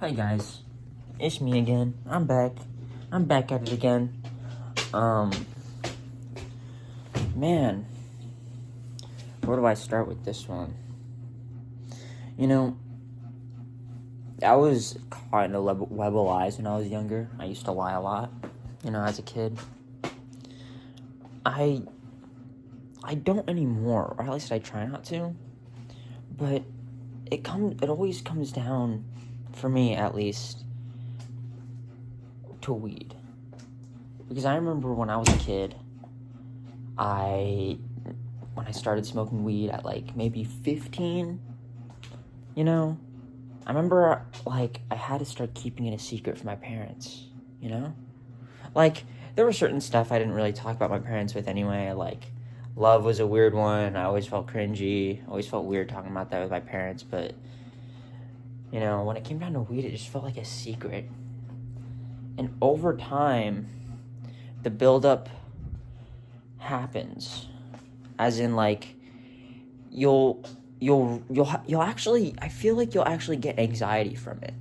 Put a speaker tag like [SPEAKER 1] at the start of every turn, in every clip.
[SPEAKER 1] Hi guys, it's me again. I'm back. I'm back at it again. Um, man, where do I start with this one? You know, I was caught in a web of lies when I was younger. I used to lie a lot, as a kid. I don't anymore, or at least I try not to. But it always comes down, for me at least, to weed. Because I remember when I was a kid, when I started smoking weed at like maybe 15, I remember like I had to start keeping it a secret from my parents, Like there was certain stuff I didn't really talk about my parents with anyway, like love was a weird one. I always felt cringy, always felt weird talking about that with my parents, but when it came down to weed, it just felt like a secret. And over time, the buildup happens, as in like you'll actually, I feel like you'll actually get anxiety from it,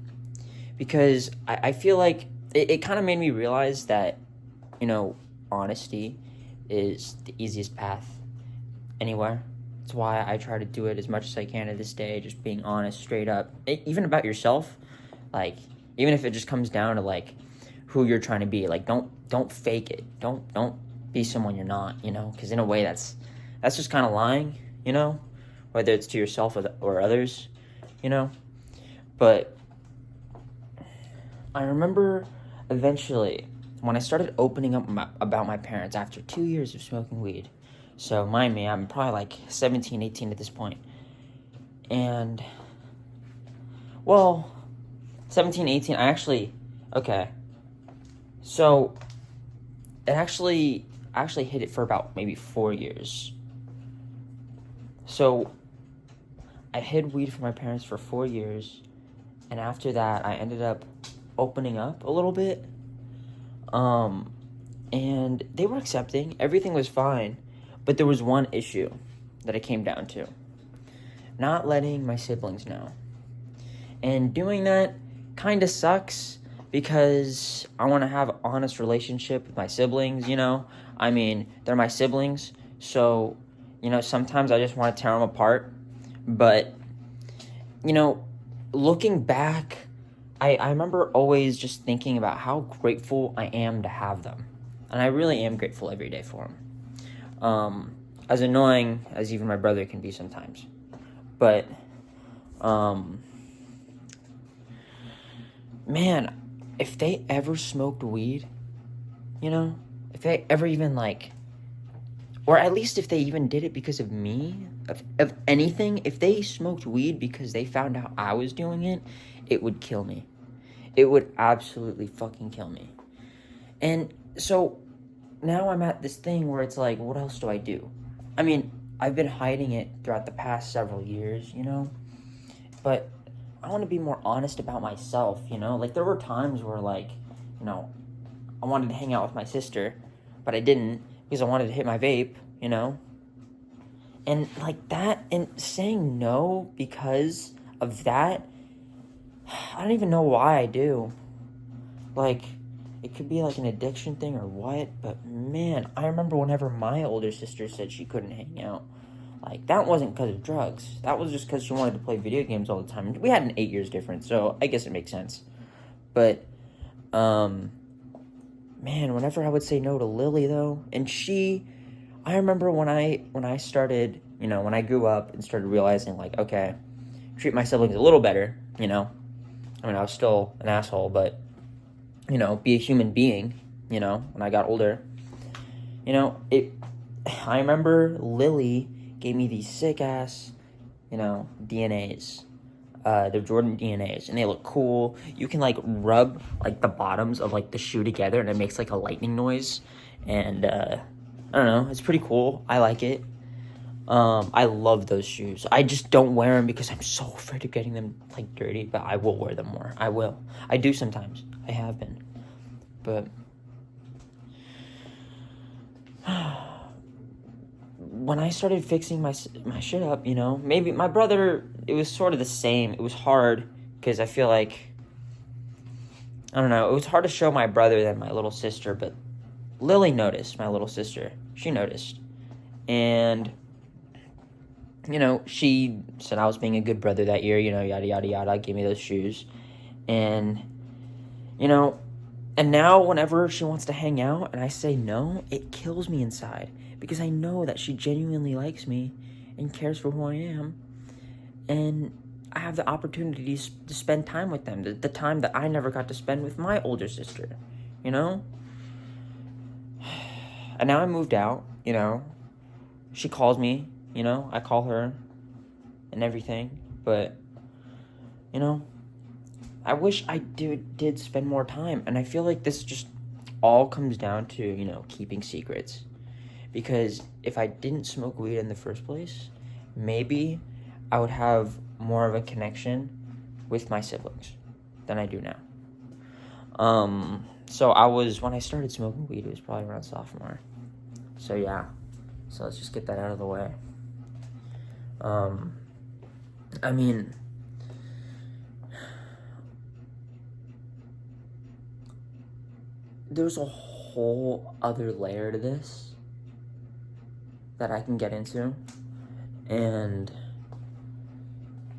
[SPEAKER 1] because I feel like it kind of made me realize that honesty is the easiest path anywhere. That's why I try to do it as much as I can to this day, just being honest, straight up, even about yourself. Like, even if it just comes down to like who you're trying to be, like don't fake it. Don't be someone you're not, because in a way that's just kind of lying, whether it's to yourself or others, But I remember eventually when I started opening up about my parents after 2 years of smoking weed. So mind me, I'm probably like 17, 18 at this point. And, well, 17, 18, okay. So I actually hid it for about maybe 4 years. So I hid weed from my parents for 4 years, and after that I ended up opening up a little bit. And they were accepting. Everything was fine, but there was one issue that it came down to: not letting my siblings know. And doing that kind of sucks, because I want to have an honest relationship with my siblings, I mean, they're my siblings, so, sometimes I just want to tear them apart. But, looking back, I remember always just thinking about how grateful I am to have them. And I really am grateful every day for them. As annoying as even my brother can be sometimes. But, man, if they ever smoked weed, if they ever even or at least if they even did it because of me, of anything, if they smoked weed because they found out I was doing it, it would kill me. It would absolutely fucking kill me. And so now I'm at this thing where it's like, what else do I do? I mean, I've been hiding it throughout the past several years, but I want to be more honest about myself, Like, there were times where, I wanted to hang out with my sister, but I didn't, because I wanted to hit my vape, And, that, and saying no because of that, I don't even know why I do. It could be, an addiction thing or what, but, man, I remember whenever my older sister said she couldn't hang out. That wasn't because of drugs. That was just because she wanted to play video games all the time. We had an 8 years difference, so I guess it makes sense. But, man, whenever I would say no to Lily, though, and I remember when I started, when I grew up and started realizing, okay, treat my siblings a little better, I mean, I was still an asshole, but, be a human being, when I got older, I remember Lily gave me these sick-ass, DNAs. They're Jordan DNAs, and they look cool. You can, rub, the bottoms of, the shoe together, and it makes, a lightning noise. And, I don't know, it's pretty cool. I like it. I love those shoes. I just don't wear them because I'm so afraid of getting them, dirty, but I will wear them more. I will. I do sometimes. I have been. But when I started fixing my shit up, maybe my brother, it was sort of the same. It was hard because I feel like I don't know. It was hard to show my brother than my little sister, but Lily noticed, my little sister. She noticed. And, she said I was being a good brother that year, yada, yada, yada, gave me those shoes. And, and now whenever she wants to hang out and I say no, it kills me inside. Because I know that she genuinely likes me and cares for who I am. And I have the opportunity to spend time with them. The time that I never got to spend with my older sister, And now I moved out, She calls me, I call her and everything. But, I wish I did spend more time. And I feel like this just all comes down to, keeping secrets. Because if I didn't smoke weed in the first place, maybe I would have more of a connection with my siblings than I do now. So when I started smoking weed, it was probably around sophomore. So yeah, so let's just get that out of the way. I mean, there's a whole other layer to this that I can get into, and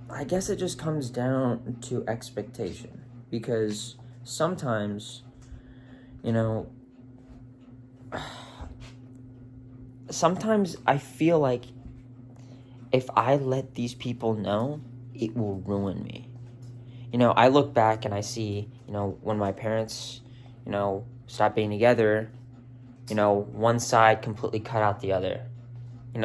[SPEAKER 1] I guess it just comes down to expectation, because sometimes, sometimes I feel like if I let these people know, it will ruin me. I look back and I see, when my parents, stopped being together, one side completely cut out the other.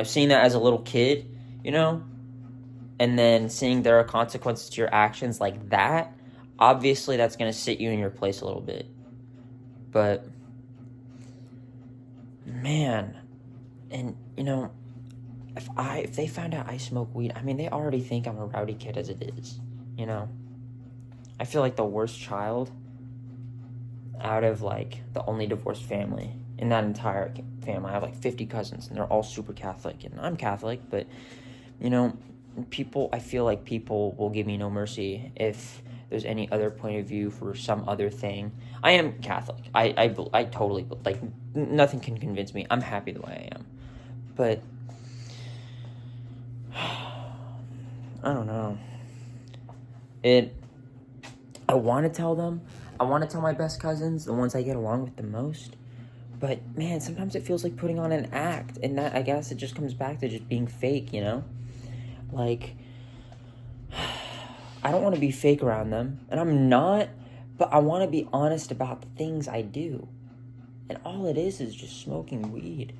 [SPEAKER 1] Seeing that as a little kid, and then seeing there are consequences to your actions like that, obviously that's going to sit you in your place a little bit. But, man, and, if they found out I smoke weed, I mean, they already think I'm a rowdy kid as it is, I feel like the worst child out of, the only divorced family in that entire family. I have, 50 cousins, and they're all super Catholic, and I'm Catholic, but, I feel like people will give me no mercy if there's any other point of view for some other thing. I am Catholic. I totally, nothing can convince me. I'm happy the way I am. But, I don't know. I want to tell them. I want to tell my best cousins, the ones I get along with the most. But, man, sometimes it feels like putting on an act. And that, I guess, it just comes back to just being fake, I don't want to be fake around them. And I'm not, but I want to be honest about the things I do. And all it is just smoking weed.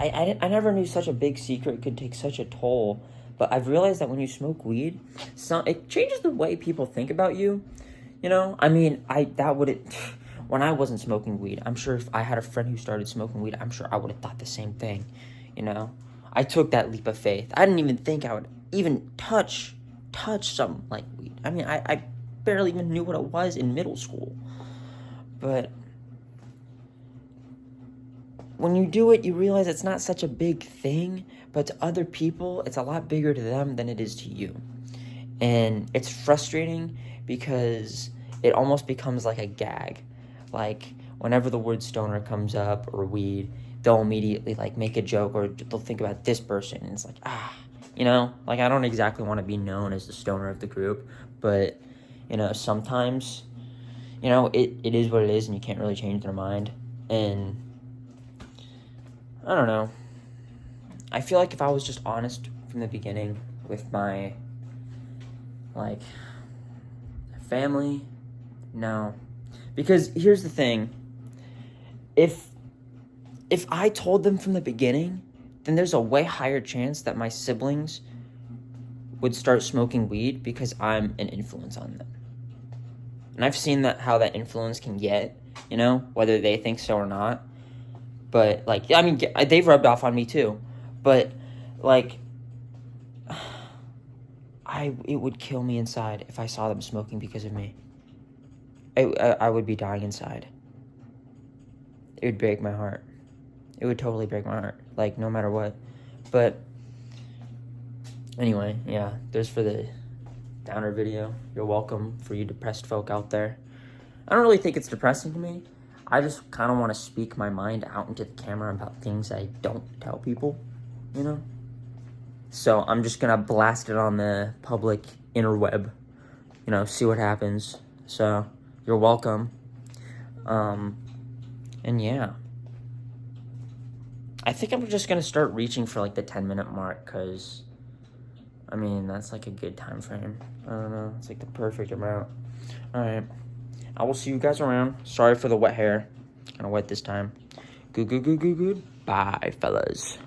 [SPEAKER 1] I never knew such a big secret could take such a toll. But I've realized that when you smoke weed, it changes the way people think about you. I mean, when I wasn't smoking weed, I'm sure if I had a friend who started smoking weed, I'm sure I would have thought the same thing, I took that leap of faith. I didn't even think I would even touch something like weed. I mean, I barely even knew what it was in middle school. But when you do it, you realize it's not such a big thing, but to other people, it's a lot bigger to them than it is to you. And it's frustrating because it almost becomes like a gag. Whenever the word stoner comes up or weed, they'll immediately make a joke, or they'll think about this person, and it's I don't exactly want to be known as the stoner of the group, but sometimes it is what it is, and you can't really change their mind. And I don't know, I feel like if I was just honest from the beginning with my family, no, because here's the thing, if I told them from the beginning, then there's a way higher chance that my siblings would start smoking weed because I'm an influence on them. And I've seen how that influence can get, whether they think so or not. But, they've rubbed off on me too. But, it would kill me inside if I saw them smoking because of me. I would be dying inside. It would break my heart. It would totally break my heart, no matter what. But anyway, yeah, there's for the downer video. You're welcome, for you depressed folk out there. I don't really think it's depressing to me. I just kind of want to speak my mind out into the camera about things I don't tell people, you know? So I'm just going to blast it on the public interweb, you know, see what happens. So you're welcome. And yeah. I think I'm just going to start reaching for like the 10-minute mark, because, I mean, that's like a good time frame. I don't know. It's like the perfect amount. All right. I will see you guys around. Sorry for the wet hair. Kind of wet this time. Good. Bye, fellas.